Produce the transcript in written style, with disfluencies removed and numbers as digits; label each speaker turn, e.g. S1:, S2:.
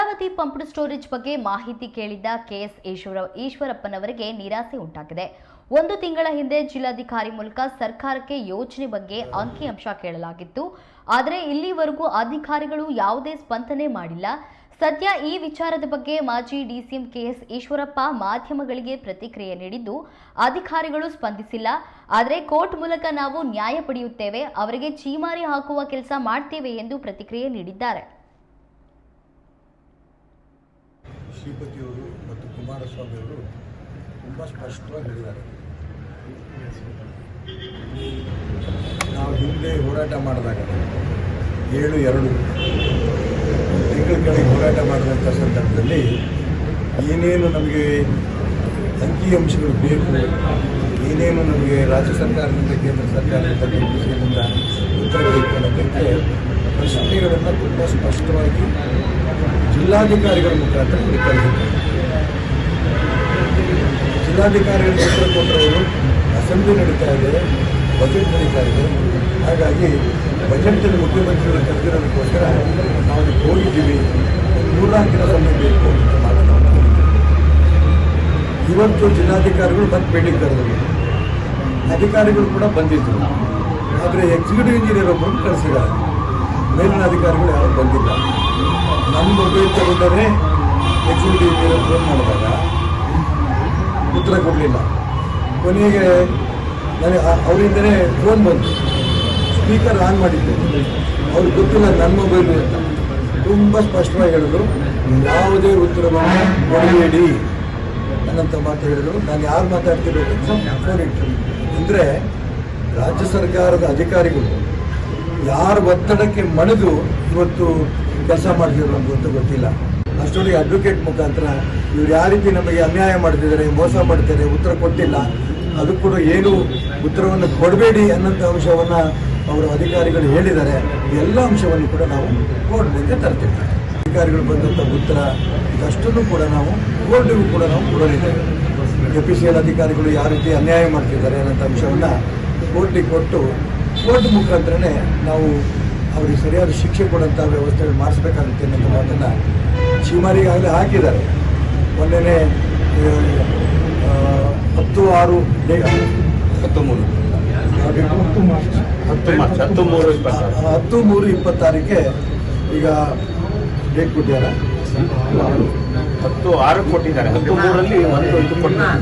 S1: Bhadravati pumped storage ಬಗ್ಗೆ ಮಾಹಿತಿ ಕೇಳಿದ್ದ ಕೆಎಸ್ ಈಶ್ವರಪ್ಪನವರಿಗೆ ನಿರಾಸೆ ಉಂಟಾಗಿದೆ. ಒಂದು ತಿಂಗಳ ಹಿಂದೆ ಜಿಲ್ಲಾಧಿಕಾರಿ ಮೂಲಕ ಸರ್ಕಾರಕ್ಕೆ ಯೋಜನೆ ಬಗ್ಗೆ ಅಂಕಿಅಂಶ ಕೇಳಲಾಗಿತ್ತು. ಆದರೆ ಇಲ್ಲಿವರೆಗೂ ಅಧಿಕಾರಿಗಳು ಯಾವುದೇ ಸ್ಪಂದನೆ ಮಾಡಿಲ್ಲ. ಸದ್ಯ ಈ ವಿಚಾರದ ಬಗ್ಗೆ ಮಾಜಿ ಡಿಸಿಎಂ ಕೆಎಸ್ ಈಶ್ವರಪ್ಪ ಮಾಧ್ಯಮಗಳಿಗೆ ಪ್ರತಿಕ್ರಿಯೆ ನೀಡಿದ್ದು, ಅಧಿಕಾರಿಗಳು ಸ್ಪಂದಿಸಿಲ್ಲ. ಆದರೆ ಕೋರ್ಟ್ ಮೂಲಕ ನಾವು ನ್ಯಾಯ ಪಡೆಯುತ್ತೇವೆ, ಅವರಿಗೆ ಚೀಮಾರಿ ಹಾಕುವ ಕೆಲಸ ಮಾಡ್ತೇವೆ ಎಂದು ಪ್ರತಿಕ್ರಿಯೆ ನೀಡಿದ್ದಾರೆ.
S2: ಶ್ರೀಪತಿಯವರು ಮತ್ತು ಕುಮಾರಸ್ವಾಮಿ ಅವರು ತುಂಬ ಸ್ಪಷ್ಟವಾಗಿ ಹೇಳಿದ್ದಾರೆ. ನಾವು ಹಿಂದೆ ಹೋರಾಟ ಮಾಡಿದಾಗ 7-2 ತಿಂಗಳ ಕೆಳಗೆ ಹೋರಾಟ ಮಾಡಿದಂಥ ಸಂದರ್ಭದಲ್ಲಿ ಏನೇನು ನಮಗೆ ಅಂಕಿಅಂಶಗಳು ಬೇಕು, ಏನೇನು ನಮಗೆ ರಾಜ್ಯ ಸರ್ಕಾರದಿಂದ ಕೇಂದ್ರ ಸರ್ಕಾರದಿಂದ ಕಲ್ಪಿಸಿದ ಉತ್ತರ ಬೇಕು ಅನ್ನೋದಕ್ಕೆ ಪ್ರಶ್ನೆಗಳನ್ನು ತುಂಬ ಸ್ಪಷ್ಟವಾಗಿ ಜಿಲ್ಲಾಧಿಕಾರಿಗಳ ಮುಖಾಂತರ ಕಳಿಸಿದ್ದಾರೆ. ಜಿಲ್ಲಾಧಿಕಾರಿಗಳು ಉತ್ತರ ಕೊಟ್ಟವರು ಅಸೆಂಬ್ಲಿ ನಡೀತಾ ಇದೆ, ಬಜೆಟ್ ನಡೀತಾ ಇದೆ. ಹಾಗಾಗಿ ಬಜೆಟಲ್ಲಿ ಮುಖ್ಯಮಂತ್ರಿಗಳು ಕರೆದಿರೋದಕ್ಕೋಸ್ಕರ ನಾವು ಹೋಗಿದ್ದೀವಿ, 3-4 ದಿನ ಸಮಯ ಬೇಕು ಅಂತ ಮಾತನಾಡಿದ್ದೀವಿ. ಇವತ್ತು ಜಿಲ್ಲಾಧಿಕಾರಿಗಳು ಮತ್ತೆ ಪೇಟಿಗೆ ಕರೆದರು, ಅಧಿಕಾರಿಗಳು ಕೂಡ ಬಂದಿದ್ದರು. ಆದರೆ ಎಕ್ಸಿಕ್ಯೂಟಿವ್ ಇಂಜಿನಿಯರ್ ಒಬ್ಬರು ಕಳಿಸಿದ್ದಾರೆ, ಮೇಲಿನ ಅಧಿಕಾರಿಗಳು ಯಾರು ಬಂದಿಲ್ಲ. ನಮ್ಮ ಮೊಬೈಲ್ ತಗೊಂಡರೆ ಎಕ್ಸಿಕ್ಯೂಟಿವ್ ಇಂಜಿನಿಯರ್ ಫೋನ್ ಮಾಡಿದಾಗ ಉತ್ತರ ಕೊಡಲಿಲ್ಲ. ಕೊನೆಗೆ ನನಗೆ ಅವರಿಂದಲೇ ಫೋನ್ ಬಂತು, ಸ್ಪೀಕರ್ ಆನ್ ಮಾಡಿದ್ದೆ, ಅವ್ರಿಗೆ ಗೊತ್ತಿಲ್ಲ ನನ್ನ ಮೊಬೈಲು ಅಂತ. ತುಂಬ ಸ್ಪಷ್ಟವಾಗಿ ಹೇಳಿದ್ರು, ಯಾವುದೇ ಉತ್ತರವನ್ನು ಕೊಡಬೇಡಿ ಅನ್ನಂಥ ಮಾತು ಹೇಳಿದರು. ನಾನು ಯಾರು ಮಾತಾಡ್ತಿರ್ಬೇಕು ಫೋನ್ ಇಟ್ಟು ಅಂದರೆ ರಾಜ್ಯ ಸರ್ಕಾರದ ಅಧಿಕಾರಿಗಳು ಯಾರ ಒತ್ತಡಕ್ಕೆ ಮಣಿದು ಇವತ್ತು ಕೆಲಸ ಮಾಡ್ತಿದ್ರು ಅಂತ ಗೊತ್ತಿಲ್ಲ. ಅಷ್ಟೊಂದಿಗೆ ಅಡ್ವೊಕೇಟ್ ಮುಖಾಂತರ ಇವ್ರು ಯಾವ ರೀತಿ ನಮಗೆ ಅನ್ಯಾಯ ಮಾಡ್ತಿದ್ದಾರೆ, ಮೋಸ ಮಾಡ್ತಾರೆ, ಉತ್ತರ ಕೊಟ್ಟಿಲ್ಲ, ಅದು ಕೂಡ ಏನು ಉತ್ತರವನ್ನು ಕೊಡಬೇಡಿ ಅನ್ನೋಂಥ ಅಂಶವನ್ನು ಅವರು ಅಧಿಕಾರಿಗಳು ಹೇಳಿದ್ದಾರೆ. ಎಲ್ಲ ಅಂಶವನ್ನು ಕೂಡ ನಾವು ಕೋರ್ಟ್ ಮುಂದೆ ತರ್ತೀವಿ. ಅಧಿಕಾರಿಗಳು ಬಂದಂಥ ಉತ್ತರ ಇದಷ್ಟನ್ನು ಕೂಡ ನಾವು ಕೋರ್ಟಿಗೂ ಕೂಡ ನಾವು ಕೊಡಲಿದ್ದೇವೆ. ಕೆಪಿಸಿಎಲ್ ಅಧಿಕಾರಿಗಳು ಯಾವ ರೀತಿ ಅನ್ಯಾಯ ಮಾಡ್ತಿದ್ದಾರೆ ಅನ್ನೋಂಥ ಅಂಶವನ್ನು ಕೋರ್ಟಿಗೆ ಕೊಟ್ಟು ಕೋರ್ಟ್ ಮುಖಾಂತರನೇ ನಾವು ಅವರಿಗೆ ಸರಿಯಾದ ಶಿಕ್ಷೆ ಕೊಡೋಂಥ ವ್ಯವಸ್ಥೆ ಮಾಡಿಸ್ಬೇಕಾಗುತ್ತೆ ಅನ್ನೋ ಮಾತನ್ನು ಚೀಮಾರಿಗಾಗಲೇ ಹಾಕಿದ್ದಾರೆ. ಮೊನ್ನೆ 10/3/26ಕ್ಕೆ ಈಗ ಡೇಟ್ ಕೊಟ್ಟಿದ್ದಾರೆ.
S3: 10/6 ಕೊಟ್ಟಿದ್ದಾರೆ. 13ರಲ್ಲಿ ಒಂದು ಇದು ಕೊಟ್ಟಿದ್ದಾರೆ.